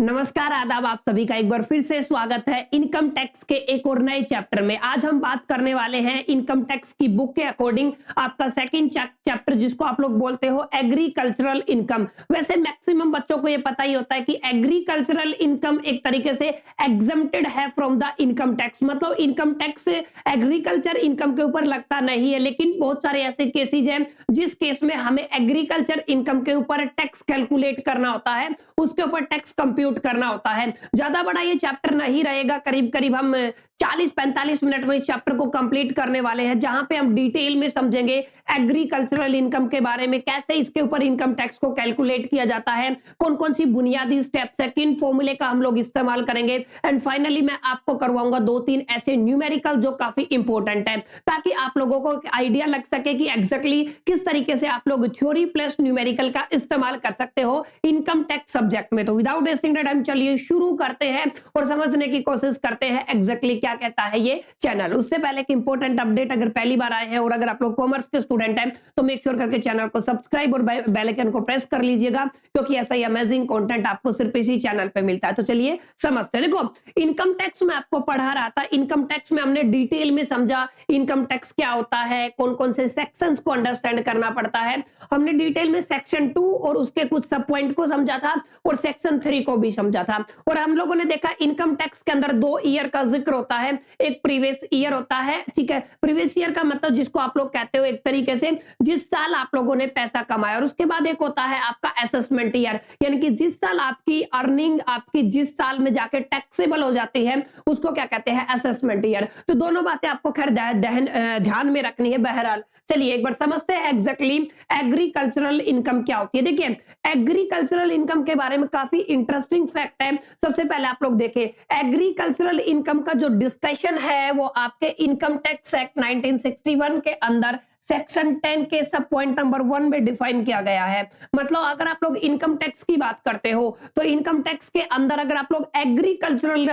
नमस्कार, आदाब। आप सभी का एक बार फिर से स्वागत है इनकम टैक्स के एक और नए चैप्टर में। आज हम बात करने वाले हैं इनकम टैक्स की बुक के अकॉर्डिंग आपका सेकंड चैप्टर, जिसको आप लोग बोलते हो एग्रीकल्चरल इनकम। वैसे मैक्सिमम बच्चों को ये पता ही होता है कि एग्रीकल्चरल इनकम एक तरीके से एग्जम्प्टेड है फ्रॉम द इनकम टैक्स, मतलब इनकम टैक्स एग्रीकल्चर इनकम के ऊपर लगता नहीं है। लेकिन बहुत सारे ऐसे केसेज हैं जिस केस में हमें एग्रीकल्चर इनकम के ऊपर टैक्स कैलकुलेट करना होता है, उसके ऊपर टैक्स कंप्यूट करना होता है। ज्यादा बड़ा ये चैप्टर नहीं रहेगा, करीब करीब हम 40-45 मिनट में इस चैप्टर को कंप्लीट करने वाले हैं, जहां पे हम डिटेल में समझेंगे एग्रीकल्चरल इनकम के बारे में, कैसे इसके ऊपर इनकम टैक्स को कैलकुलेट किया जाता है, कौन कौन सी बुनियादी स्टेप्स है, किन फॉर्मूले का हम लोग इस्तेमाल करेंगे, एंड फाइनली मैं आपको करवाऊंगा 2-3 ऐसे न्यूमेरिकल जो काफी इंपॉर्टेंट है, ताकि आप लोगों को आइडिया लग सके कि एग्जैक्टली किस तरीके से आप लोग थ्योरी प्लस न्यूमेरिकल का इस्तेमाल कर सकते हो इनकम टैक्स सब्जेक्ट में। तो विदाउट वेस्टिंग टाइम चलिए शुरू करते हैं और समझने की कोशिश करते हैं एग्जैक्टली क्या कहता है ये चैनल। उससे पहले एक इंपॉर्टेंट अपडेट, अगर पहली बार आए हैं और अगर आप लोग कॉमर्स के स्टूडेंट हैं तो मेक श्योर करके चैनल को सब्सक्राइब और बेल आइकन को प्रेस कर लीजिएगा, क्योंकि ऐसा ही अमेजिंग कंटेंट आपको सिर्फ इसी चैनल पे मिलता है। तो चलिए समझते हैं। देखो, इनकम टैक्स में आपको पढ़ा रहा था, इनकम टैक्स में हमने डिटेल में समझा इनकम टैक्स क्या होता है, कौन कौन से सेक्शंस को अंडरस्टैंड करना पड़ता है। हमने डिटेल में सेक्शन 2 और उसके कुछ सब पॉइंट को समझा था और सेक्शन 3 को भी समझा था। और हम लोगों ने देखा इनकम टैक्स के अंदर 2 ईयर का जिक्र होता है, एक प्रीवियस ईयर होता है, ठीक है। प्रीवियस ईयर का मतलब जिसको आप लोग कहते हो एक तरीके से जिस साल आप लोगों ने पैसा कमाया, और उसके बाद एक होता है आपका असेसमेंट ईयर, यानी कि जिस साल आपकी अर्निंग आपकी जिस साल में जाके टैक्सेबल हो जाती है उसको क्या कहते हैं, असेसमेंट ईयर। तो दोनों बातें आपको खैर ध्यान में रखनी है। बहरहाल चलिए एक बार समझते हैं एग्जैक्टली एग्रीकल्चरल इनकम क्या होती है। देखिए, एग्रीकल्चरल इनकम के बारे में काफी इंटरेस्टिंग फैक्ट है। सबसे पहले आप लोग देखें, एग्रीकल्चरल इनकम का जो डिस्कशन है वो आपके इनकम टैक्स एक्ट 1961 के अंदर सेक्शन 10 के सब पॉइंट नंबर 1 में डिफाइन किया गया है। मतलब अगर आप लोग इनकम टैक्स की बात करते हो तो इनकम टैक्स के अंदर अगर आप लोग एग्रीकल्चरल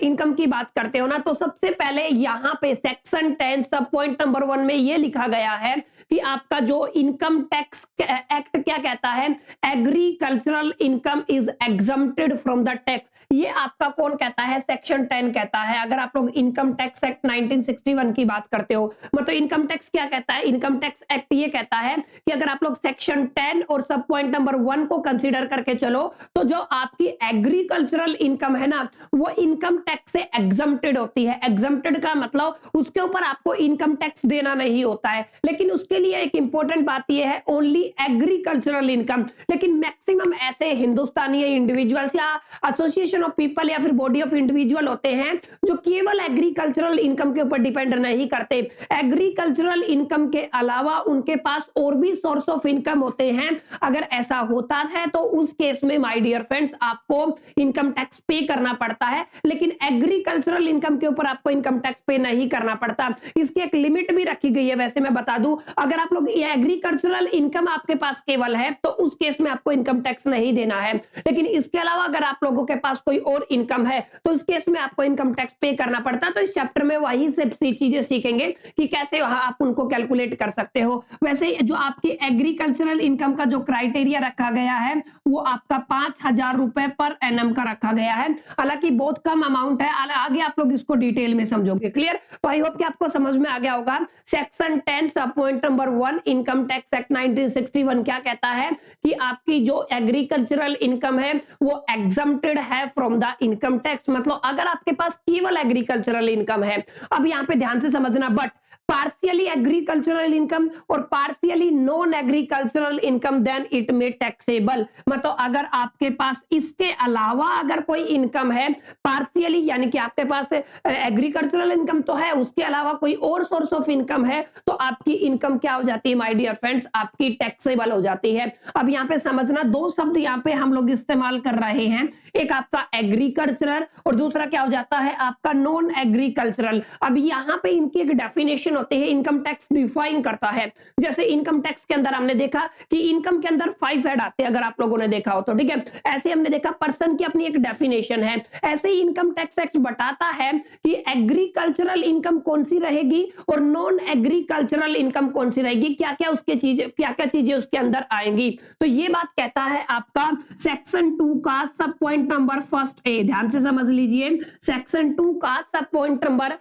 इनकम की बात करते हो ना, तो सबसे पहले यहां पे सेक्शन 10 सब पॉइंट नंबर 1 में यह लिखा गया है कि आपका जो इनकम टैक्स एक्ट क्या कहता है, agricultural income is exempted from the tax. ये आपका कौन कहता है, सेक्शन 10 कहता है। अगर आप लोग इनकम टैक्स एक्ट 1961 की बात करते हो, मतलब इनकम टैक्स क्या कहता है, इनकम टैक्स एक्ट ये कहता है कि अगर आप लोग सेक्शन 10 और सब पॉइंट नंबर 1 को कंसीडर करके चलो, तो जो आपकी एग्रीकल्चरल इनकम है ना, वो इनकम टैक्स से एग्जम्प्टेड होती है। एग्जम्प्टेड का मतलब उसके ऊपर आपको इनकम टैक्स देना नहीं होता है। लेकिन उसके लिए एक इंपॉर्टेंट बात यह है, ओनली एग्रीकल्चरल इनकम। लेकिन मैक्सिमम ऐसे हिंदुस्तानी इंडिविजुअल्स या एसोसिएशन ऑफ पीपल या फिर बॉडी ऑफ इंडिविजुअल होते हैं जो केवल एग्रीकल्चरल इनकम के ऊपर डिपेंड नहीं करते। एग्रीकल्चरल इनकम के अलावा उनके पास और भी सोर्स ऑफ इनकम होते हैं। अगर ऐसा होता है तो उस केस में माय डियर फ्रेंड्स आपको इनकम टैक्स पे करना पड़ता है, लेकिन एग्रीकल्चरल इनकम के ऊपर आपको इनकम टैक्स पे नहीं करना पड़ता। इसकी एक लिमिट भी रखी गई है। वैसे मैं बता दूं, अगर आप लोग ये एग्रीकल्चरल इनकम आपके पास केवल है तो उस केस में आपको इनकम टैक्स नहीं देना है। लेकिन इसके अलावा अगर आप लोगों के पास कोई और इनकम है तो उस केस में आपको इनकम टैक्स पे करना पड़ता है। तो इस चैप्टर में वही से चीजें सीखेंगे कि कैसे आप उनको कैलकुलेट कर सकते हो। वैसे जो आपकी एग्रीकल्चरल इनकम का जो क्राइटेरिया रखा गया है वो आपका 5,000 रुपए पर एनम का रखा गया है। हालांकि बहुत कम अमाउंट है, आगे आप लोग इसको डिटेल में समझोगे। क्लियर? तो आई होप कि आपको समझ में आ गया होगा। सेक्शन 10 सब point number 1 income tax act 1961 क्या कहता है कि आपकी जो एग्रीकल्चरल इनकम है वो एग्जम्प्टेड है फ्रॉम द इनकम टैक्स। मतलब अगर आपके पास केवल एग्रीकल्चरल इनकम है, अब यहां पे ध्यान से समझना, बट पार्शियली एग्रीकल्चरल इनकम और partially non agricultural income then it may taxable. मतलब अगर आपके पास इसके अलावा अगर कोई इनकम है पार्शियली, यानी कि आपके पास एग्रीकल्चरल इनकम तो है, उसके अलावा कोई और सोर्स ऑफ इनकम है, तो आपकी इनकम क्या हो जाती है माय डियर फ्रेंड्स, आपकी टैक्सेबल हो जाती है। अब यहाँ पे समझना, 2 शब्द यहाँ पे हम लोग इस्तेमाल कर रहे हैं, एक आपका एग्रीकल्चरल और दूसरा क्या हो जाता है आपका नॉन एग्रीकल्चरल। अब यहाँ पे इनकी एक डेफिनेशन सेक्शन होते हैं इनकम टैक्स डिफाइन करता है। जैसे इनकम टैक्स के अंदर हमने देखा कि इनकम के अंदर 5 हेड आते हैं, अगर आप लोगों ने देखा हो तो, ठीक है। ऐसे हमने देखा पर्सन की अपनी एक डेफिनेशन है। ऐसे ही इनकम टैक्स एक्ट बताता है कि एग्रीकल्चरल इनकम कौन सी रहेगी और नॉन एग्रीकल्चरल इनकम कौन सी रहेगी, क्या क्या चीजें उसके अंदर आएंगी। तो ये बात कहता है आपका सेक्शन 2 का सब पॉइंट नंबर फर्स्ट ए, ध्यान से समझ लीजिए। सेक्शन 2 का सब पॉइंट नंबर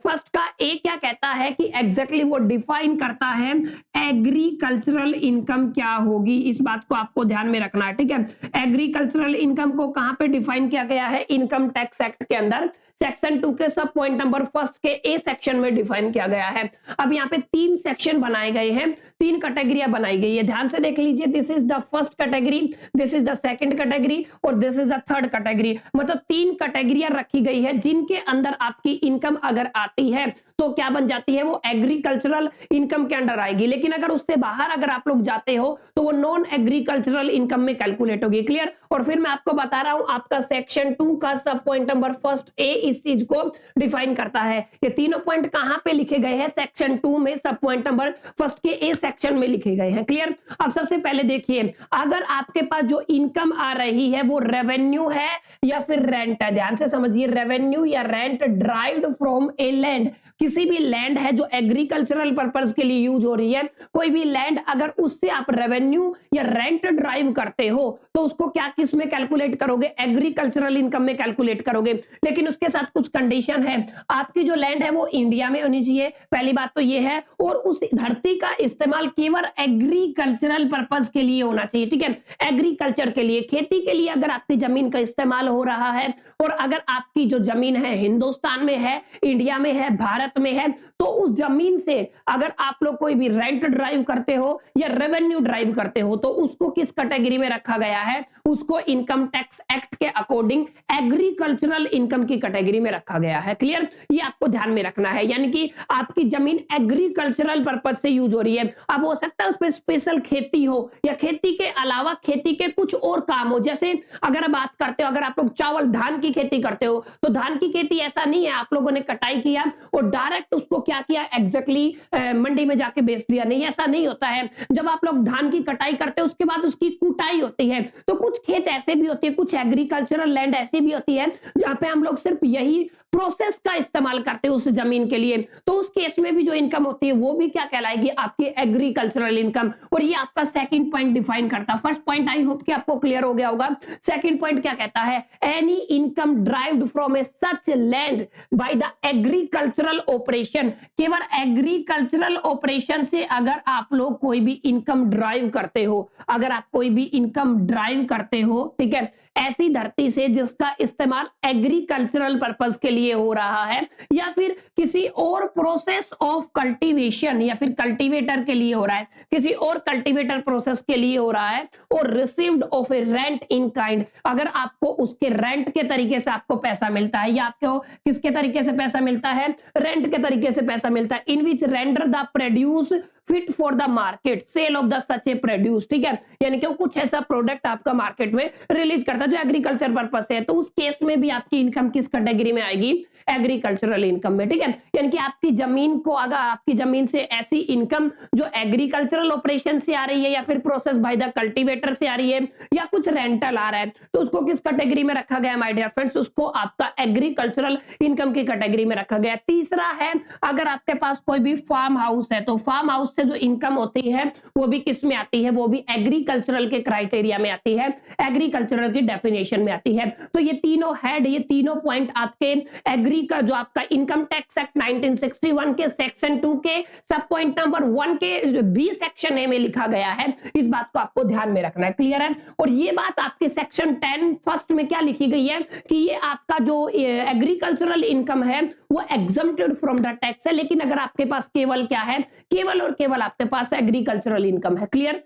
फर्स्ट का ए क्या कहता है कि एग्जैक्टली वो डिफाइन करता है एग्रीकल्चरल इनकम क्या होगी। इस बात को आपको ध्यान में रखना है, ठीक है। एग्रीकल्चरल इनकम को कहां पे डिफाइन किया गया है, इनकम टैक्स एक्ट के अंदर सेक्शन 2 के सब पॉइंट नंबर फर्स्ट के ए सेक्शन में डिफाइन किया गया है। अब यहाँ पे 3 सेक्शन बनाए गए हैं, 3 कैटेगरियां बनाई गई है, ध्यान से देख लीजिए। This is the first category, this is the second category और this is the third category. मतलब 3 कैटेगरियां रखी गई है जिनके अंदर आपकी इनकम अगर आती है तो क्या बन जाती है, वो एग्रीकल्चरल इनकम के अंडर आएगी। लेकिन अगर उससे बाहर अगर आप लोग जाते हो तो वो नॉन एग्रीकल्चरल इनकम में कैलकुलेट होगी। क्लियर। और फिर मैं आपको बता रहा हूं आपका सेक्शन 2 का सब पॉइंट नंबर फर्स्ट ए इस चीज को डिफाइन करता है। ये तीनों पॉइंट कहां पे लिखे गए हैं, सेक्शन 2 में सब पॉइंट नंबर फर्स्ट के ए सेक्शन में लिखे गए हैं। क्लियर। अब सबसे पहले देखिए, अगर आपके पास जो इनकम आ रही है वो रेवेन्यू है या फिर रेंट है, ध्यान से समझिए, रेवेन्यू या rent derived from a land, किसी भी लैंड है जो एग्रीकल्चरल पर्पस के लिए यूज हो रही है, कोई भी लैंड अगर उससे आप रेवेन्यू या रेंट ड्राइव करते हो तो उसको क्या किस में कैलकुलेट करोगे, एग्रीकल्चरल इनकम में कैलकुलेट करोगे। लेकिन उसके साथ कुछ कंडीशन है, आपकी जो लैंड है वो इंडिया में होनी चाहिए, पहली बात तो ये है, और उस धरती का इस्तेमाल केवल एग्रीकल्चरल पर्पस के लिए होना चाहिए, ठीक है। एग्रीकल्चर के लिए, खेती के लिए अगर आपकी जमीन का इस्तेमाल हो रहा है और अगर आपकी जो जमीन है हिंदुस्तान में है, इंडिया में है, भारत में है, तो उस जमीन से अगर आप लोग कोई भी रेंट ड्राइव करते हो या रेवेन्यू ड्राइव करते हो तो उसको किस कैटेगरी में रखा गया है, उसको इनकम टैक्स एक्ट के अकॉर्डिंग एग्रीकल्चरल इनकम की कैटेगरी में रखा गया है। क्लियर। ये आपको ध्यान में रखना है, यानी कि आपकी जमीन एग्रीकल्चरल पर्पस से यूज हो रही है। अब हो सकता है उस पर स्पेशल खेती हो या खेती के अलावा खेती के कुछ और काम हो। जैसे अगर बात करते हो, अगर आप लोग चावल धान की खेती करते हो तो धान की खेती ऐसा नहीं है आप लोगों ने कटाई किया और डायरेक्ट उसको क्या किया, एग्जैक्टली मंडी में जाके बेच दिया, नहीं, ऐसा नहीं होता है। जब आप लोग धान की कटाई करते हो उसके बाद उसकी कुटाई होती है। तो कुछ खेत ऐसे भी होते हैं, कुछ एग्रीकल्चरल लैंड ऐसी भी होती है जहां पे हम लोग सिर्फ यही प्रोसेस का इस्तेमाल करते हैं उस जमीन के लिए, तो उस केस में भी जो इनकम होती है वो भी क्या कहलाएगी, आपकी एग्रीकल्चरल इनकम। और ये आपका सेकंड पॉइंट डिफाइन करता है। फर्स्ट पॉइंट आई होप कि आपको क्लियर हो गया होगा। सेकंड पॉइंट क्या कहता है, any income derived from A such land by the agricultural operation, केवल एग्रीकल्चरल ऑपरेशन से अगर आप लोग कोई भी इनकम ड्राइव करते हो, अगर आप कोई भी इनकम ड्राइव करते हो, ठीक है, ऐसी धरती से जिसका इस्तेमाल एग्रीकल्चरल पर्पस के लिए हो रहा है या फिर किसी और प्रोसेस ऑफ कल्टीवेशन या फिर कल्टीवेटर के लिए हो रहा है, किसी और कल्टीवेटर प्रोसेस के लिए हो रहा है, और received of A rent in kind, अगर आपको उसके रेंट के तरीके से आपको पैसा मिलता है या आपको किसके तरीके से पैसा मिलता है, रेंट के तरीके से पैसा मिलता है, in which render the produce fit for the market sale of the such a produce, ठीक है, यानी कि वो कुछ ऐसा प्रोडक्ट आपका मार्केट में रिलीज करता है जो एग्रीकल्चर पर्पस है, तो उस केस में भी आपकी इनकम किस कैटेगरी में आएगी, एग्रीकल्चरल इनकम में, ठीक है। यानी कि आपकी जमीन को, अगर आपकी जमीन से ऐसी इनकम जो एग्रीकल्चरल ऑपरेशन से आ रही है या फिर प्रोसेस बाय द कल्टीवेटर से आ रही है या कुछ रेंटल आ रहा है, तो उसको किस कैटेगरी में रखा गया माय डियर फ्रेंड्स, उसको आपका एग्रीकल्चरल इनकम की कैटेगरी में रखा गया। तीसरा है, अगर आपके पास कोई भी फार्म हाउस है तो फार्म हाउस से जो इनकम होती है वो भी किस में आती है, वो भी एग्रीकल्चरल के क्राइटेरिया में आती है, एग्रीकल्चरल की डेफिनेशन में आती है। तो ये तीनों हेड, ये तीनों पॉइंट आपके एग्री का जो आपका इनकम टैक्स एक्ट 1961 के सेक्शन 2 के सब पॉइंट नंबर 1 के बी सेक्शन ए में लिखा गया है। इस बात को आपको ध्यान में रखना है। क्लियर है। और ये बात आपके सेक्शन 10 फर्स्ट में क्या लिखी गई है कि ये आपका जो एग्रीकल्चरल इनकम है वो एग्जम्प्टेड फ्रॉम द टैक्स है, लेकिन अगर आपके पास केवल क्या है, केवल और केवल आपके पास एग्रीकल्चरल इनकम है। क्लियर।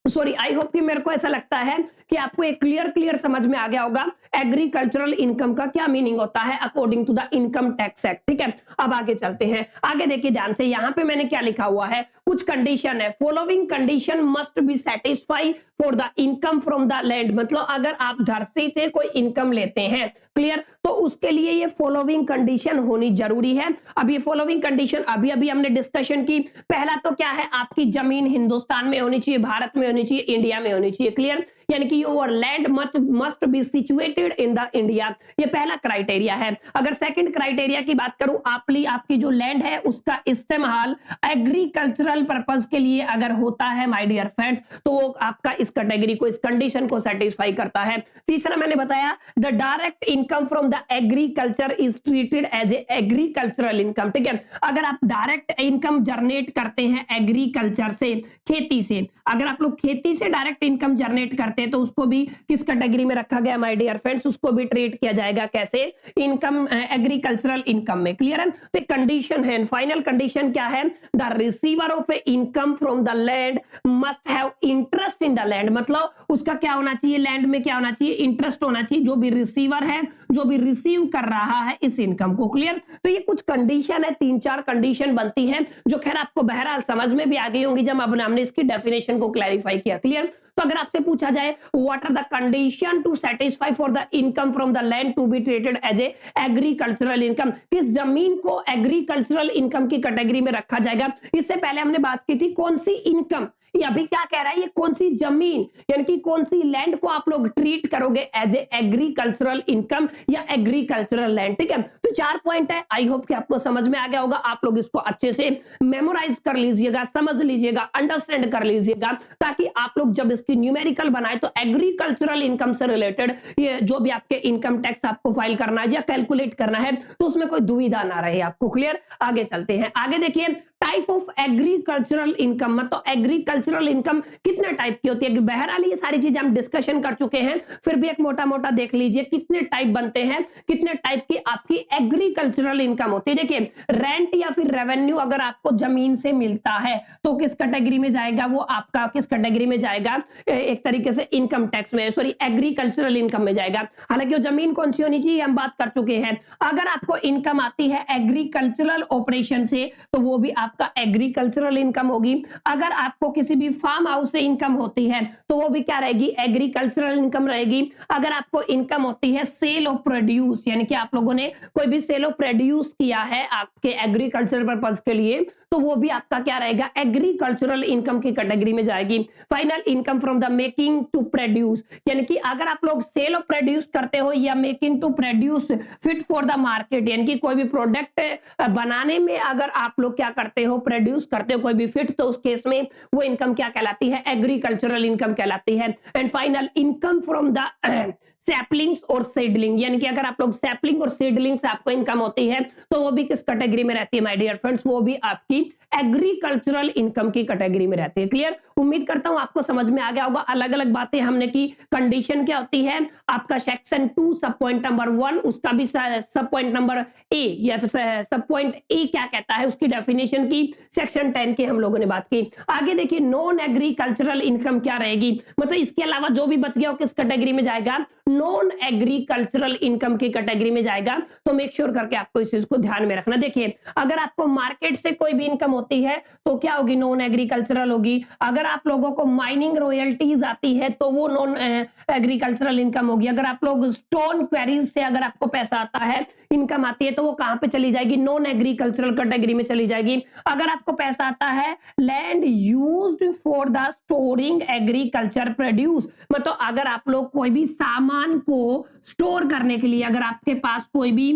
सॉरी, आई होप कि मेरे को ऐसा लगता है कि आपको एक क्लियर समझ में आ गया होगा एग्रीकल्चरल इनकम का क्या मीनिंग होता है according to the income tax act. ठीक है, अब आगे चलते हैं। आगे देखिए ध्यान से, यहां पे मैंने क्या लिखा हुआ है, कुछ कंडीशन है। Following condition must be satisfy for the income from the land, मतलब अगर आप धरती से कोई इनकम लेते हैं, क्लियर, तो उसके लिए ये फॉलोइंग कंडीशन होनी जरूरी है। अब ये फॉलोइंग कंडीशन अभी अभी हमने डिस्कशन की। पहला तो क्या है, आपकी जमीन हिंदुस्तान में होनी चाहिए, भारत में होनी चाहिए, इंडिया में होनी चाहिए, क्लियर, यानी कि your land must be situated in the India, ये पहला क्राइटेरिया है। अगर सेकंड क्राइटेरिया की बात करूं, आपकी जो लैंड है उसका इस्तेमाल एग्रीकल्चरल पर्पस के लिए अगर होता है माय डियर फ्रेंड्स, तो वो आपका इस कैटेगरी को, इस कंडीशन को सेटिस्फाई करता है। तीसरा मैंने बताया, the direct income from the agriculture is treated as a agricultural income. ठीक है, अगर आप डायरेक्ट इनकम जनरेट करते हैं एग्रीकल्चर से, खेती से, अगर आप लोग खेती से डायरेक्ट इनकम जनरेट करते हैं तो उसको भी किस कैटेगरी में रखा गया माय डियर फ्रेंड्स, उसको भी ट्रीट किया जाएगा कैसे, इनकम, एग्रीकल्चरल इनकम में, क्लियर है। तो कंडीशन है, फाइनल कंडीशन क्या है, the receiver of A income from the land must have interest in the land, मतलब उसका क्या होना चाहिए, लैंड में क्या होना चाहिए, इंटरेस्ट होना चाहिए, जो भी रिसीवर है, जो भी रिसीव कर रहा है इस इनकम को, क्लियर। तो ये कुछ कंडीशन है, 3-4 कंडीशन बनती है, जो खैर आपको बहरहाल समझ में भी आ गई होंगी जब अब हमने इसकी डेफिनेशन को क्लैरिफाई किया, क्लियर। तो अगर आपसे पूछा जाए what are the condition to satisfy for the income from the land to be treated as a agricultural income, किस जमीन को एग्रीकल्चरल इनकम की कैटेगरी में रखा जाएगा। इससे पहले हमने बात की थी कौन सी इनकम, ये अभी क्या कह रहा है, ये कौन सी जमीन यानी कि कौन सी लैंड को आप लोग ट्रीट करोगे एज ए एग्रीकल्चरल इनकम या एग्रीकल्चरल लैंड। ठीक है, तो 4 पॉइंट है, आई होप कि आपको समझ में आ गया होगा। आप लोग इसको अच्छे से मेमोराइज कर लीजिएगा, समझ लीजिएगा, अंडरस्टैंड कर लीजिएगा, ताकि आप लोग जब इसकी न्यूमेरिकल बनाए तो एग्रीकल्चरल इनकम से रिलेटेड ये जो भी आपके इनकम टैक्स आपको फाइल करना है या कैलकुलेट करना है तो उसमें कोई दुविधा ना रहे आपको, क्लियर। आगे चलते हैं, आगे देखिए, टाइप ऑफ एग्रीकल्चरल इनकम, मतलब एग्रीकल्चरल इनकम कितने टाइप की होती है। बहरहाल ये सारी चीजें हम डिस्कशन कर चुके हैं, फिर भी एक मोटा मोटा देख लीजिए कितने टाइप बनते हैं, कितने टाइप की आपकी एग्रीकल्चरल इनकम होती है। देखिए, रेंट या फिर रेवेन्यू अगर आपको जमीन से मिलता है तो किस कैटेगरी में जाएगा, वो आपका किस कैटेगरी में जाएगा, एक तरीके से इनकम टैक्स में, सॉरी एग्रीकल्चरल इनकम में जाएगा। हालांकि वो जमीन कौन सी होनी चाहिए हम बात कर चुके हैं। अगर आपको इनकम आती है एग्रीकल्चरल ऑपरेशन से तो वो भी आपका एग्रीकल्चरल इनकम होगी। अगर आपको किसी भी फार्म हाउस से इनकम होती है तो वो भी क्या रहेगी, एग्रीकल्चरल इनकम रहेगी। अगर आपको इनकम होती है सेल ऑफ प्रोड्यूस, यानी कि आप लोगों ने कोई भी सेल ऑफ प्रोड्यूस किया है आपके एग्रीकल्चर पर्पस के लिए, तो वो भी आपका क्या रहेगा, एग्रीकल्चरल इनकम की कैटेगरी में जाएगी। Final income from the making to produce, यानी कि अगर आप लोग सेल ऑफ प्रोड्यूस करते हो या making to produce fit for the market, यानी कि कोई भी प्रोडक्ट बनाने में अगर आप लोग क्या करते हो, प्रोड्यूस करते हो कोई भी फिट, तो उस केस में वो इनकम क्या कहलाती है, एग्रीकल्चरल इनकम कहलाती है। And final income from the saplings और सीडलिंग, यानी कि अगर आप लोग सैपलिंग और सीडलिंग से आपको इनकम होती है तो वो भी किस कैटेगरी में रहती है माय डियर फ्रेंड्स, वो भी आपकी एग्रीकल्चरल इनकम की कैटेगरी में रहती है, क्लियर। उम्मीद करता हूं आपको समझ में आ गया होगा। अलग अलग बातें हमने की, कंडीशन क्या होती है, आपका सेक्शन 2 सब पॉइंट नंबर 1, उसका भी सब पॉइंट नंबर ए या सब पॉइंट ए क्या कहता है उसकी डेफिनेशन की, सेक्शन 10 की हम लोगों ने बात की। आगे देखिए, नॉन एग्रीकल्चरल इनकम क्या रहेगी, मतलब इसके अलावा जो भी बच गया वो किस कैटेगरी में जाएगा, नॉन एग्रीकल्चरल इनकम की कैटेगरी में जाएगा। तो मेक श्योर करके आपको इस चीज को ध्यान में रखना। देखिए, अगर आपको मार्केट से कोई भी इनकम होती है तो क्या होगी, नॉन एग्रीकल्चरल होगी। अगर आप लोगों को माइनिंग रॉयल्टीज आती है तो वो नॉन एग्रीकल्चरल इनकम होगी। अगर आप लोग स्टोन क्वेरीज से अगर आपको पैसा आता है, इनकम आती है, तो वो कहां पे चली जाएगी, नॉन एग्रीकल्चरल कैटेगरी में चली जाएगी। अगर आपको पैसा आता है land used for the storing agriculture produce, मतलब अगर आप लोग कोई भी सामान को स्टोर करने के लिए, अगर आपके पास कोई भी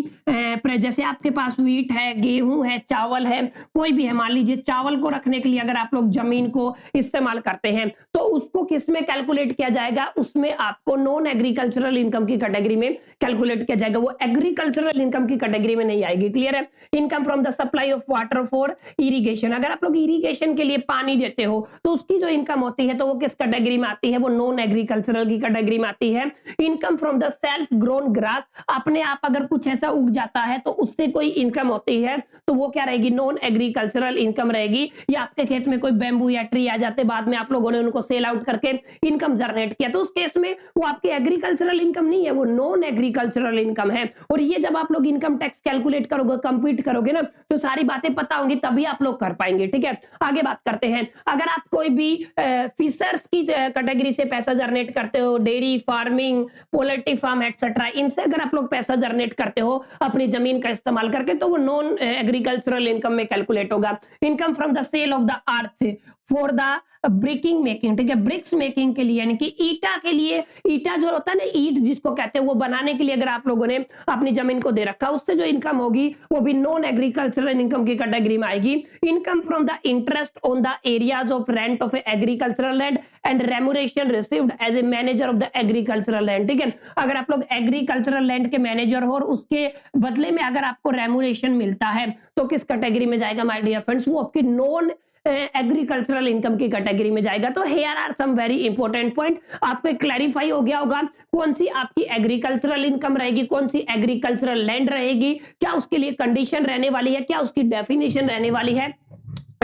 जैसे आपके पास व्हीट है, गेहूं है, चावल है, कोई भी है, मान लीजिए चावल को रखने के लिए अगर आप लोग जमीन को इस्तेमाल करते हैं तो उसको किस में कैलकुलेट किया जाएगा, उसमें आपको नॉन एग्रीकल्चरल इनकम की कैटेगरी में कैलकुलेट किया जाएगा, वो एग्रीकल्चरल इनकम की कैटेगरी में नहीं आएगी। क्लियर है? Income from the supply of water for irrigation, अगर आप लोग इरिगेशन के लिए पानी देते हो तो उसकी जो इनकम होती है तो वो किस कैटेगरी में आती है? वो नॉन एग्रीकल्चरल की कैटेगरी में आती है। Income from the self grown grass, अपने आप अगर कुछ ऐसा उग जाता है तो उससे कोई इनकम होती है तो वो क्या रहेगी? नॉन एग्रीकल्चरल इनकम रहेगी। या आपके खेत में कोई बैम्बू या ट्री आ जाते, बाद में आप लोगों ने उनको सेल आउट करके इनकम जनरेट किया, तो उस केस में वो आपकी एग्रीकल्चरल इनकम नहीं है, वो नॉन एग्रीकल्चरल इनकम है। और ये जब आप लोग इनकम टैक्स कैलकुलेट करोगे, कंप्यूट करोगे ना, तो सारी बातें पता होंगी तभी आप लोग कर पाएंगे। ठीक है, आगे बात करते हैं। अगर आप कोई भी फिशर्स की कैटेगरी से पैसा जनरेट करते हो, dairy farming, poultry farm etcetera, इनसे अगर आप लोग पैसा जनरेट करते हो अपनी जमीन का इस्तेमाल करके, तो वो नॉन एग्रीकल्चरल इनकम में कैलकुलेट होगा। Income from the sale of the earth for the bricking making, ठीक है, ब्रिक्स मेकिंग के लिए, यानी कि ईटा के लिए, ईटा जो होता है ना, ईट जिसको कहते हैं, वो बनाने के लिए अगर आप लोगों ने अपनी जमीन को दे रखा, उससे जो इनकम होगी वो भी नॉन एग्रीकल्चरल इनकम की कैटेगरी में आएगी। Income from the interest on the arrears of rent of agricultural land and remuneration received as a manager of the agricultural land, ठीक है, अगर आप लोग एग्रीकल्चरल लैंड के मैनेजर हो और उसके बदले में अगर आपको रेम्यूनरेशन मिलता है तो किस कैटेगरी में जाएगा माय डियर फ्रेंड्स? वो आपकी नॉन एग्रीकल्चरल इनकम की कैटेगरी में जाएगा। तो here are some very important point, आपको क्लैरिफाई हो गया होगा कौन सी आपकी एग्रीकल्चरल इनकम रहेगी, कौन सी एग्रीकल्चरल लैंड रहेगी, क्या उसके लिए कंडीशन रहने वाली है, क्या उसकी डेफिनेशन रहने वाली है।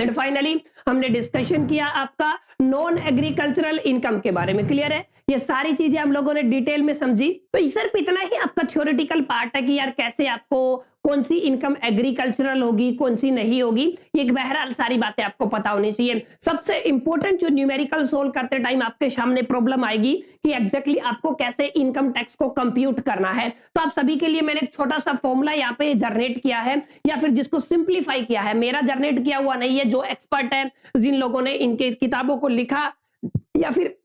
एंड फाइनली हमने डिस्कशन किया आपका नॉन एग्रीकल्चरल इनकम के बारे में। क्लियर है? ये सारी चीजें हम लोगों ने डिटेल में समझी। तो सिर्फ इतना ही आपका थ्योरेटिकल पार्ट है कि यार कैसे आपको कौन सी इनकम एग्रीकल्चरल होगी, कौन सी नहीं होगी, ये बहरहाल सारी बातें आपको पता होनी चाहिए। सबसे इंपॉर्टेंट जो न्यूमेरिकल सोल्व करते टाइम आपके सामने प्रॉब्लम आएगी कि एग्जैक्टली आपको कैसे इनकम टैक्स को कंप्यूट करना है। तो आप सभी के लिए मैंने एक छोटा सा फॉर्मूला यहाँ पे जनरेट किया है, या फिर जिसको सिंप्लीफाई किया है, मेरा जनरेट किया हुआ नहीं है, जो एक्सपर्ट है, जिन लोगों ने इनके किताबों को लिखा या फिर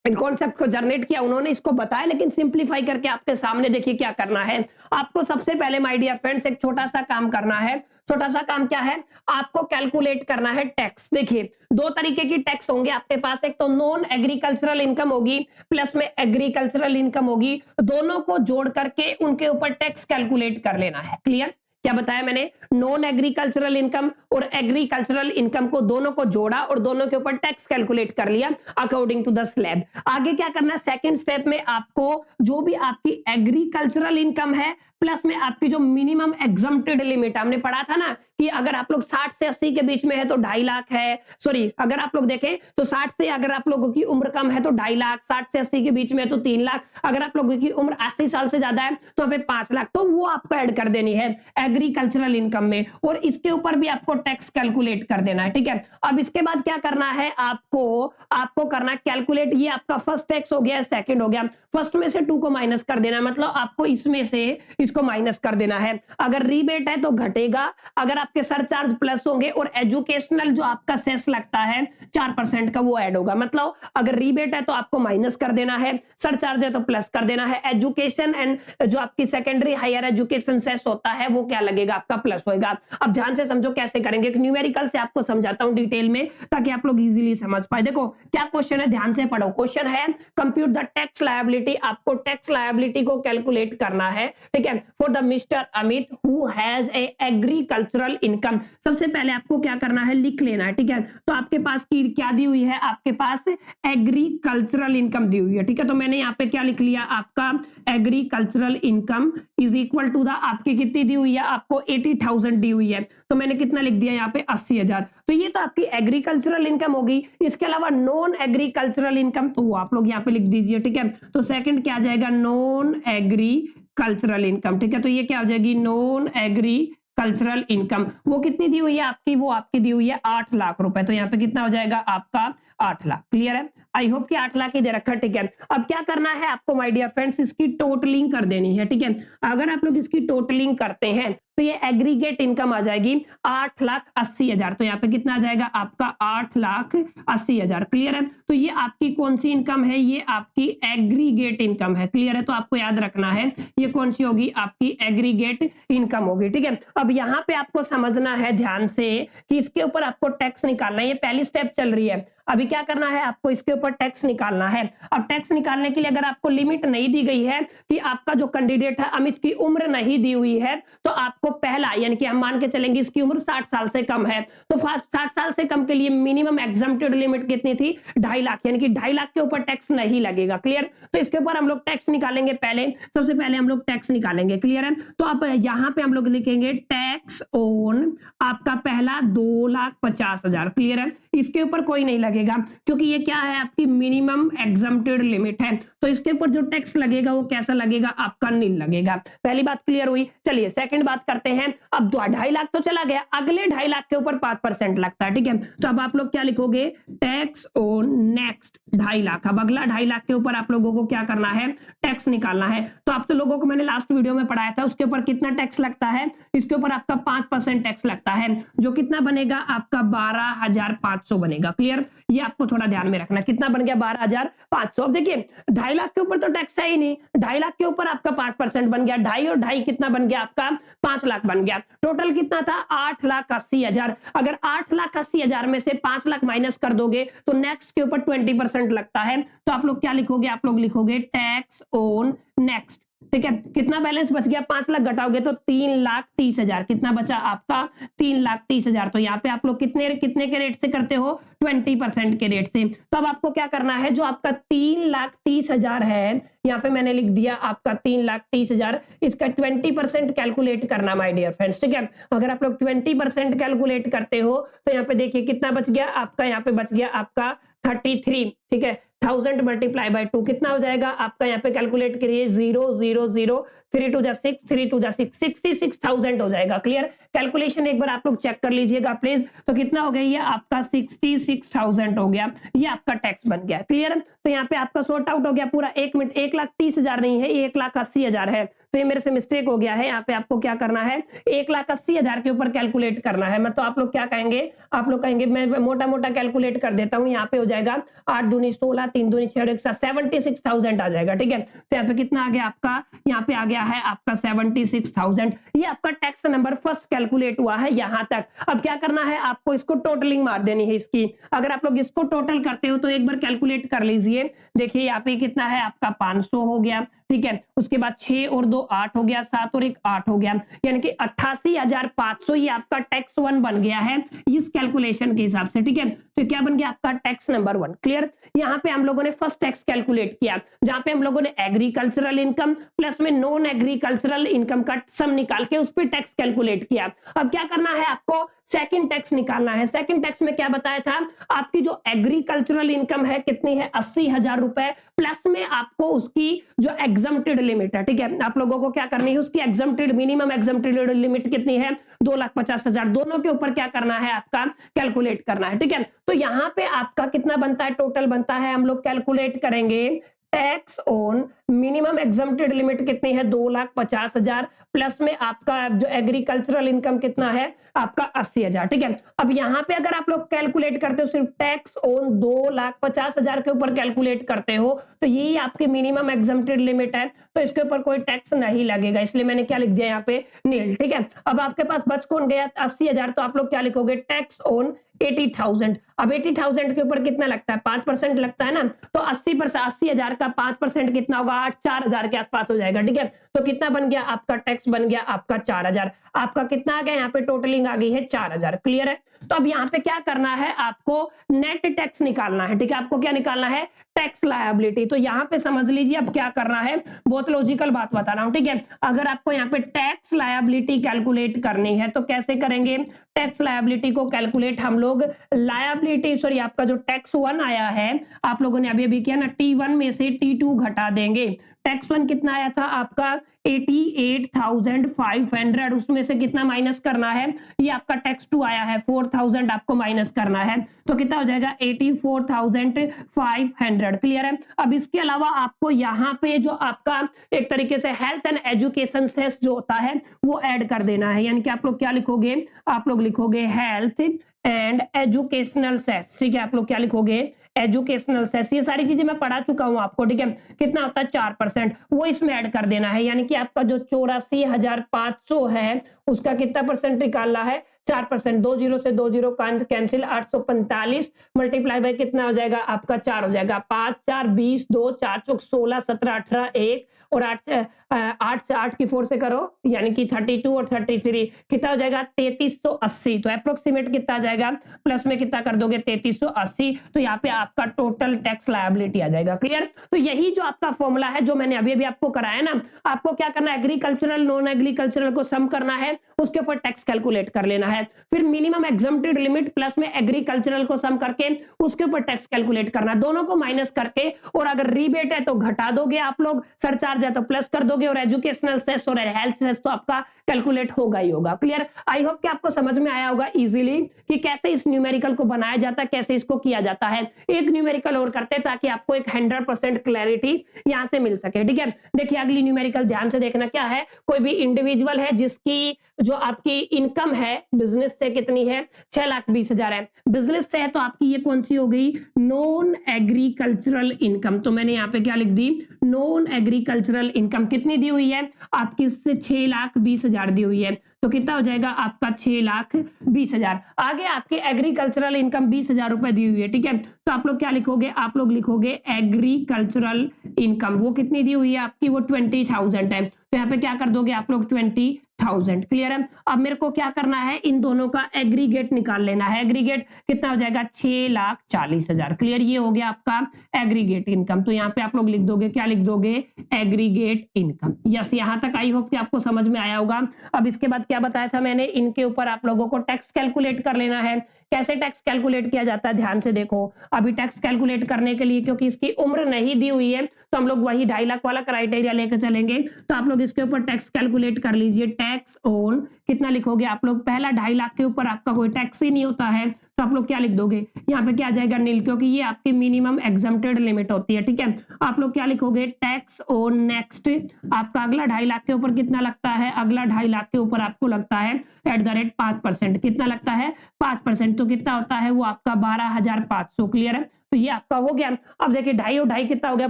इन कॉन्सेप्ट को जनरेट किया, उन्होंने इसको बताया, लेकिन सिंप्लीफाई करके आपके सामने देखिए क्या करना है। आपको सबसे पहले माय डियर फ्रेंड्स एक छोटा सा काम करना है। छोटा सा काम क्या है? आपको कैलकुलेट करना है टैक्स। देखिए दो तरीके की टैक्स होंगे आपके पास, एक तो नॉन एग्रीकल्चरल इनकम होगी, प्लस में एग्रीकल्चरल इनकम होगी, दोनों को जोड़ करके उनके ऊपर टैक्स कैलकुलेट कर लेना है। क्लियर? क्या बताया मैंने? नॉन एग्रीकल्चरल इनकम और एग्रीकल्चरल इनकम को दोनों को जोड़ा और दोनों के ऊपर टैक्स कैलकुलेट कर लिया अकॉर्डिंग टू द स्लैब। आगे क्या करना है? सेकंड स्टेप में आपको जो भी आपकी एग्रीकल्चरल इनकम है प्लस में आपकी जो मिनिमम एग्जम्प्टेड लिमिट, हमने पढ़ा था ना कि अगर आप लोग 60 से 80 के बीच में है तो 2.5 लाख है, सॉरी अगर आप लोग देखें तो 60 से अगर आप लोगों की उम्र कम है तो 2.5 लाख, 60 से 80 के बीच में है तो 3 लाख, अगर आप लोगों की उम्र 80 साल से ज्यादा है तो पे 5 लाख, तो वो आपको ऐड कर देनी है एग्रीकल्चरल इनकम में, और इसके ऊपर भी आपको टैक्स कैलकुलेट कर देना है। ठीक है, अब इसके बाद क्या करना है? आपको करना कैलकुलेट, ये आपका फर्स्ट टैक्स हो गया, सेकंड हो गया, फर्स्ट में से 2 को माइनस कर देना, मतलब आपको इसमें से इसको माइनस कर देना है। अगर रीबेट है तो घटेगा, अगर आपके सरचार्ज प्लस होंगे और एजुकेशनल जो आपका सेस लगता है 4% का वो ऐड होगा, मतलब अगर रीबेट है तो आपको माइनस कर देना है, सरचार्ज है तो प्लस कर देना है, एजुकेशन एंड जो आपकी सेकेंडरी हायर एजुकेशन सेस होता है वो क्या लगेगा? आपका प्लस होगा। अब ध्यान से समझो कैसे करेंगे, न्यूमेरिकल से आपको समझाता हूं डिटेल में ताकि आप लोग इजीली समझ पाए। देखो क्या क्वेश्चन है, ध्यान से पढ़ो। क्वेश्चन है कंप्यूट द टैक्स लायबिलिटी, आपको टैक्स लायबिलिटी को कैलकुलेट करना है। ठीक है, for the mister Amit who has a agricultural income. सबसे पहले आपको क्या करना है? लिख लेना है। ठीक है, तो आपके पास की क्या दी हुई है? आपके पास एग्रीकल्चरल इनकम दी हुई है। ठीक है, तो मैंने यहाँ पे क्या लिख लिया? आपका agricultural income is equal to the, आपकी कितनी दी हुई है? आपको 80,000 दी हुई है, तो मैंने कितना लिख दिया यहाँ पे? 80,000। तो ये तो आपकी एग्रीकल्चरल इनकम होगी। इसके अलावा नॉन एग्रीकल्चरल इनकम तो वो आप लोग यहाँ पे लिख दीजिए। ठीक है, तो सेकंड क्या आ जाएगा? Non agricultural income. ठीक है, तो ये क्या हो जाएगी? Non agricultural income. वो कितनी दी हुई है आपकी? वो आपकी दी हुई है 8 लाख रुपए, तो यहाँ पे कितना हो जाएगा? आपका 8 लाख। क्लियर है? आई होप कि 8 लाख ही दे रखा। ठीक है, अब क्या करना है आपको माय डियर फ्रेंड्स? इसकी टोटलिंग कर देनी है। ठीक है, अगर आप लोग इसकी टोटलिंग करते हैं तो ये एग्रीगेट इनकम आ जाएगी 8,80,000। तो यहाँ पे कितना आ जाएगा आपका 8,80,000। क्लियर है? तो ये आपकी कौन सी इनकम है? ये आपकी एग्रीगेट इनकम है। क्लियर है? तो आपको याद रखना है ये कौन सी होगी? आपकी एग्रीगेट इनकम होगी। ठीक है, अब यहाँ पे आपको समझना है ध्यान से कि इसके ऊपर आपको टैक्स निकालना है। ये पहली स्टेप चल रही है। अभी क्या करना है आपको? इसके ऊपर टैक्स निकालना है। अब टैक्स निकालने के लिए अगर आपको लिमिट नहीं दी गई है कि आपका जो कैंडिडेट है अमित की उम्र नहीं दी हुई है, तो आपको पहला यानी कि हम मान के चलेंगे इसकी उम्र 60 साल से कम है, तो 60 साल से कम के लिए मिनिमम एग्जम्प्टेड लिमिट कितनी थी? 2.5 लाख, यानी कि 2.5 लाख के ऊपर टैक्स नहीं लगेगा। क्लियर? तो इसके ऊपर हम लोग टैक्स निकालेंगे। पहले सबसे पहले हम लोग टैक्स निकालेंगे। क्लियर है? तो आप यहाँ पे हम लोग लिखेंगे टैक्स ऑन आपका पहला 2,50,000। क्लियर है? इसके ऊपर कोई नहीं लगेगा क्योंकि ये क्या है? आपकी मिनिमम एग्जम्प्टेड लिमिट है, तो इसके ऊपर जो टैक्स लगेगा वो कैसा लगेगा? आपका नील लगेगा। पहली बात क्लियर हुई। चलिए सेकंड बात करते हैं। अब 2.5 लाख तो चला गया, अगले 2.5 लाख के ऊपर 5% लगता है। ठीक है, तो अब आप लोग क्या लिखोगे? Tax on next 2.5 lakh. अब अगला 2.5 लाख के ऊपर आप लोगों को क्या करना है? टैक्स निकालना है। तो आप तो लोगों को मैंने लास्ट वीडियो में पढ़ाया था, उसके ऊपर कितना टैक्स लगता है? इसके ऊपर आपका 5% टैक्स लगता है, जो कितना बनेगा? आपका 12,500 बनेगा। क्लियर? ये आपको थोड़ा ध्यान में रखना। कितना बन गया? 12,500। अब देखिए 2.5 लाख के ऊपर तो टैक्स है ही नहीं, 2.5 लाख के ऊपर आपका 5% बन गया। 2.5 और 2.5 कितना बन गया? आपका 5 लाख बन गया। टोटल कितना था? 8,80,000। अगर 8,80,000 में से 5 लाख माइनस कर दोगे तो नेक्स्ट के ऊपर 20% लगता है। तो आप लोग क्या लिखोगे? आप लोग लिखोगे टैक्स ऑन नेक्स्ट। ठीक है, कितना बैलेंस बच गया? 5 लाख घटाओगे तो 3,30,000। कितना बचा आपका? 3,30,000। तो यहाँ पे आप लोग कितने के रेट से करते हो? 20% के रेट से। तो अब आपको क्या करना है? जो आपका 3,30,000 है, यहाँ पे मैंने लिख दिया आपका 3,30,000, इसका 20% कैलकुलेट करना माय डियर फ्रेंड्स। ठीक है, अगर आप लोग 20% कैलकुलेट करते हो तो यहाँ पे देखिए कितना बच गया आपका? यहाँ पे बच गया आपका 33। ठीक है, 1000 मल्टीप्लाई बाय 2 कितना हो जाएगा आपका? यहाँ पे कैलकुलेट करिए। 0 0 0 3 2 6 3 2 6 66,000 हो जाएगा। क्लियर? कैलकुलेशन एक बार आप लोग चेक कर लीजिएगा प्लीज। तो कितना हो गया? ये आपका 66,000 हो गया। ये आपका टैक्स बन गया। क्लियर? तो यहाँ पे आपका सॉर्ट आउट हो गया पूरा। 1,30,000 नहीं है, ये 1,80,000 है। तो ये मेरे से मिस्टेक हो गया है। यहाँ पे आपको क्या करना है? 1,80,000 के ऊपर कैलकुलेट करना है। मैं तो आप लोग क्या कहेंगे? आप लोग कहेंगे मैं मोटा मोटा कैलकुलेट कर देता हूँ। यहाँ पे हो जाएगा 8 दूनी 16, 3 दूनी 6 और 1 76,000 आ जाएगा। ठीक है, तो यहाँ पे कितना आ गया आपका? यहाँ पे आ गया है आपका 76,000। ये आपका टैक्स नंबर फर्स्ट कैलकुलेट हुआ है यहां तक। अब क्या करना है? आपको इसको टोटलिंग मार देनी है इसकी। अगर आप लोग इसको टोटल करते हो तो एक बार कैलकुलेट कर लीजिए। देखिए यहाँ पे कितना है आपका? 500 हो गया। ठीक है, उसके बाद 6 और 2 8 हो गया, 7 और 1 8 हो गया, यानी कि 88,500 ये आपका टैक्स 1 बन गया है इस कैलकुलेशन के हिसाब से। ठीक है, तो क्या बन गया आपका? Tax number 1। क्लियर? यहाँ पे हम लोगों ने फर्स्ट टैक्स कैलकुलेट किया, जहां पे हम लोगों ने एग्रीकल्चरल इनकम प्लस में नॉन एग्रीकल्चरल इनकम का सम निकाल के उस पर टैक्स कैलकुलेट किया। अब क्या करना है आपको? सेकंड टैक्स निकालना है। सेकंड टैक्स में क्या बताया था? आपकी जो एग्रीकल्चरल इनकम है कितनी है? 80,000 रुपए, प्लस में आपको उसकी जो एग्जम्प्टेड लिमिट है। ठीक है, आप लोगों को क्या करनी है? उसकी एग्जम्प्टेड मिनिमम एग्जम्प्टेड लिमिट कितनी है? 2,50,000। दोनों के ऊपर क्या करना है? आपका कैलकुलेट करना है। ठीक है, तो यहाँ पे आपका कितना बनता है? टोटल बनता है, हम लोग कैलकुलेट करेंगे tax on minimum exempted limit कितनी है? 2,50,000, प्लस में आपका जो एग्रीकल्चरल इनकम कितना है? आपका 80,000। ठीक है, अब यहाँ पे अगर आप लोग कैलकुलेट करते हो सिर्फ टैक्स ऑन 2,50,000 के ऊपर कैलकुलेट करते हो तो ये आपकी मिनिमम एग्जम्प्टेड लिमिट है, तो इसके ऊपर कोई टैक्स नहीं लगेगा, इसलिए मैंने क्या लिख दिया यहाँ पे? नील। ठीक है, अब आपके पास बच कौन गया? 80,000। तो आप लोग क्या लिखोगे? Tax on 80,000। अब 80,000 के ऊपर कितना लगता है? 5% लगता है ना, तो 80,000 का 5% कितना होगा? 4,000 के आसपास हो जाएगा। ठीक है, तो कितना बन गया आपका? टैक्स बन गया आपका 4,000। आपका कितना आ गया? यहाँ पे टोटलिंग आ गई है 4,000। क्लियर है? तो अब यहाँ पे क्या करना है? आपको नेट टैक्स निकालना है। ठीक है, आपको क्या निकालना है? Tax liability. तो यहाँ पे समझ लीजिए अब क्या करना है, बहुत लॉजिकल बात बता रहा हूं। ठीक है, अगर आपको यहाँ पे टैक्स लायबिलिटी कैलकुलेट करनी है तो कैसे करेंगे? टैक्स लायबिलिटी को कैलकुलेट हम लोग लायबिलिटी, सॉरी आपका जो टैक्स 1 आया है, आप लोगों ने अभी अभी किया ना, T1 में से T2 घटा देंगे। टैक्स वन कितना आया था आपका 88,500, उसमें से कितना माइनस करना है, ये आपका टैक्स टू आया है 4,000 आपको माइनस करना है, तो कितना हो जाएगा 84,500। क्लियर है। अब इसके अलावा आपको यहाँ पे जो आपका एक तरीके से हेल्थ एंड एजुकेशन सेस जो होता है वो ऐड कर देना है, यानी कि आप लोग क्या लिखोगे, आप लोग लिखोगे हेल्थ एंड एजुकेशनल सेस। ठीक है, आप लोग क्या लिखोगे, एजुकेशनल सेस। ये सारी चीजें मैं पढ़ा चुका हूं आपको, ठीक है। कितना होता है 4%, वो इसमें ऐड कर देना है, यानी कि आपका जो 84,500 है उसका कितना परसेंट निकालना है, 4%। 2 जीरो से 2 जीरो कैंसिल, 845 मल्टीप्लाई बाय कितना हो जाएगा आपका 4 हो जाएगा, 5 4 20, 2 4 चौक 16 17 18 1 और 8 से 8 की 4 से करो यानी कि 32 और 33 कितना हो जाएगा 3380। तो अप्रोक्सीमेट कितना आ जाएगा, प्लस में कितना कर दोगे 3380, तो यहाँ पे आपका टोटल टैक्स लायबिलिटी आ जाएगा। क्लियर। तो यही जो आपका फॉर्मूला है जो मैंने अभी अभी आपको कराया ना, आपको क्या करना है, एग्रीकल्चरल नॉन एग्रीकल्चरल को सम करना है, उसके ऊपर टैक्स कैलकुलेट कर लेना है, फिर मिनिमम एग्जम्प्टेड लिमिट प्लस में एग्रीकल्चरल को सम करके उसके ऊपर टैक्स कैलकुलेट करना, दोनों को माइनस करके, और अगर रीबेट है तो घटा दोगे आप लोग, सरचार्ज है तो प्लस कर दोगे, और एजुकेशनल सेस और हेल्थ सेस तो आपका कैलकुलेट होगा ही होगा। क्लियर। आई होप कि आपको समझ में आया होगा इजीली कि कैसे इस न्यूमेरिकल को बनाया जाता है, कैसे इसको किया जाता है। एक न्यूमेरिकल और करते हैं ताकि आपको एक 100% क्लैरिटी यहां से मिल सके। ठीक है, देखिए अगली न्यूमेरिकल ध्यान से देखना क्या है। कोई भी इंडिविजुअल है जिसकी जो आपकी इनकम है बिजनेस से कितनी है, 6,20,000 है, बिजनेस से है तो आपकी ये कौन सी हो गई, नॉन एग्रीकल्चरल इनकम। तो मैंने यहाँ पे क्या लिख दी, नॉन एग्रीकल्चरल इनकम कितनी दी हुई है आपकी, इससे 6,20,000 दी हुई है, तो कितना हो जाएगा आपका 6,20,000। आगे आपकी एग्रीकल्चरल इनकम 20,000 रुपए दी हुई है। ठीक है, तो आप लोग क्या लिखोगे, आप लोग लिखोगे एग्रीकल्चरल इनकम, वो कितनी दी हुई है आपकी, वो 20,000 है, तो यहाँ पे क्या कर दोगे आप लोग 20,000। क्लियर है। अब मेरे को क्या करना है, इन दोनों का एग्रीगेट निकाल लेना है, एग्रीगेट कितना हो जाएगा 6,40,000। क्लियर, ये हो गया आपका एग्रीगेट इनकम। तो यहाँ पे आप लोग लिख दोगे, क्या लिख दोगे, एग्रीगेट इनकम। यस, यहाँ तक आई होप कि आपको समझ में आया होगा। अब इसके बाद क्या बताया था मैंने, इनके ऊपर आप लोगों को टैक्स कैलकुलेट कर लेना है। कैसे टैक्स कैलकुलेट किया जाता है, ध्यान से देखो। अभी टैक्स कैलकुलेट करने के लिए क्योंकि इसकी उम्र नहीं दी हुई है तो हम लोग वही 2.5 लाख वाला क्राइटेरिया लेकर चलेंगे। तो आप लोग इसके ऊपर टैक्स कैलकुलेट कर लीजिए। टैक्स ऑन कितना लिखोगे आप लोग, पहला 2.5 लाख के ऊपर आपका कोई टैक्स ही नहीं होता है, तो आप लोग क्या लिख दोगे, यहाँ पे क्या आ जाएगा नील, क्योंकि ये आपकी मिनिमम एग्जम्प्टेड लिमिट होती है। ठीक है, आप लोग क्या लिखोगे, टैक्स ऑन नेक्स्ट, आपका अगला 2.5 लाख के ऊपर कितना लगता है, अगला 2.5 लाख के ऊपर आपको लगता है @5%। कितना लगता है 5%, तो कितना होता है वो आपका 12,500। क्लियर है, तो ये आपका हो गया। अब देखिए 2.5 और 2.5 कितना हो गया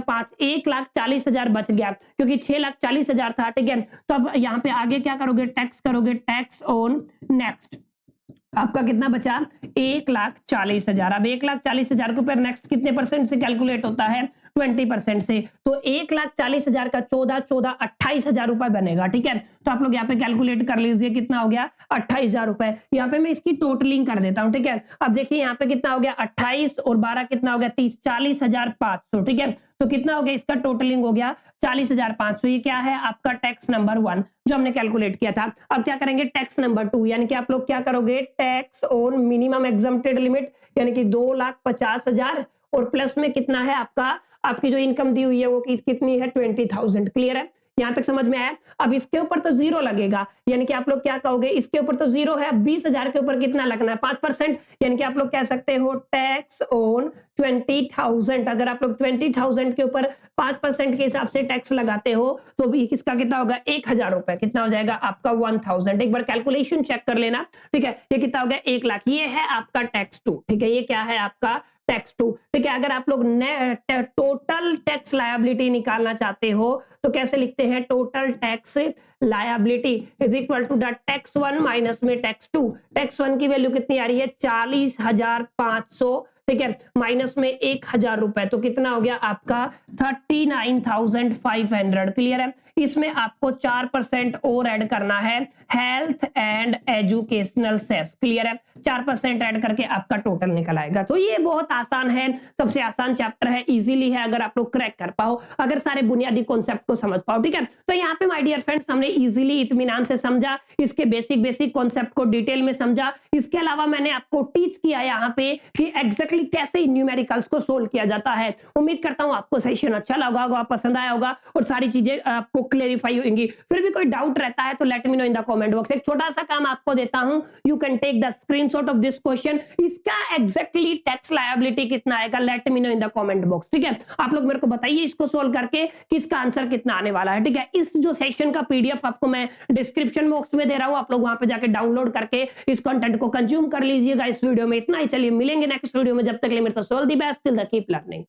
5, 1,40,000 बच गया क्योंकि 6,40,000 था। ठीक है, तो अब यहाँ पे आगे क्या करोगे, टैक्स करोगे, टैक्स ऑन नेक्स्ट, आपका कितना बचा 1,40,000। अब 1,40,000 के ऊपर नेक्स्ट कितने परसेंट से कैलकुलेट होता है, 20% से, तो 1,40,000 का 14 28,000 रुपए बनेगा। ठीक है, तो आप लोग यहाँ पे कैलकुलेट कर लीजिए कितना हो गया 28,000 रुपए। यहाँ पे मैं इसकी टोटलिंग कर देता हूँ। ठीक है, अब देखिए यहाँ पे कितना हो गया 28 और 12 कितना हो गया 30, 40,500। ठीक है, तो कितना हो गया इसका टोटलिंग हो गया 40,500। ये क्या है आपका टैक्स नंबर 1 जो हमने कैलकुलेट किया था। अब क्या करेंगे टैक्स नंबर 2, यानी कि आप लोग क्या करोगे, tax on minimum exempted limit यानी कि 2,50,000 और प्लस में कितना है आपका, आपकी जो इनकम दी हुई है वो कितनी है 20,000। क्लियर है, यहां तक समझ में आया। अब इसके ऊपर तो जीरो लगेगा, यानी कि आप लोग क्या कहोगे, इसके ऊपर तो जीरो है, 20,000 के ऊपर कितना लगना है 5%, यानी कि आप लोग कह सकते हो टैक्स ऑन 20,000। अगर आप लोग 20,000 के ऊपर 5% के हिसाब से टैक्स लगाते हो तो भी किसका कितना होगा 1,000 रुपए, कितना हो जाएगा आपका 1,000। एक बार कैलकुलेशन चेक कर लेना। ठीक है, ये कितना हो गया 1 लाख। ये है आपका टैक्स 2। ठीक है, ये क्या है आपका टैक्स 2। ठीक है, अगर आप लोग टोटल टैक्स लायबिलिटी निकालना चाहते हो तो कैसे लिखते हैं, total tax liability is equal to the tax 1 minus में टैक्स 2। टैक्स 1 की वैल्यू कितनी आ रही है 40,500। ठीक है, माइनस में 1,000 रुपए, तो कितना हो गया आपका 39,500। क्लियर है, इसमें आपको 4% और ऐड करना है health and educational cess. Clear है, 4% ऐड करके आपका टोटल निकल आएगा। तो ये बहुत आसान है, सबसे आसान चैप्टर है, इजीली है अगर आप लोग क्रैक कर पाओ, अगर सारे बुनियादी कॉन्सेप्ट को समझ पाओ, ठीक है। तो यहाँ पे माय डियर फ्रेंड्स हमने इजीली इत्मीनान से समझा, इसके बेसिक कॉन्सेप्ट को डिटेल में समझा। इसके अलावा मैंने आपको टीच किया यहाँ पे कि एग्जैक्टली कैसे न्यूमेरिकल्स को सोल्व किया जाता है। उम्मीद करता हूं आपको सेशन अच्छा लगा होगा, पसंद आया होगा और सारी चीजें आपको क्लेरिफाई होंगी। फिर भी कोई डाउट रहता है तो let me know in the comment box. एक छोटा सा काम आपको देता हूं, you can take the screenshot of this question, इसका एग्जैक्टली टैक्स लायबिलिटी कितना आएगा, let me know in the comment box, ठीक है। आप लोग मेरे को बताइए इसको सोल्व करके कि इसका आंसर कितना आने वाला है, ठीक है। इस जो सेशन का पीडीएफ आपको मैं डिस्क्रिप्शन बॉक्स में दे रहा हूं, आप लोग वहां पे जाके डाउनलोड करके इस कंटेंट को कंज्यूम कर लीजिएगा। इस वीडियो में इतना ही, चलिए मिलेंगे नेक्स्ट वीडियो में, जब तक के लिए मेरे तो all the best, till the keep learning.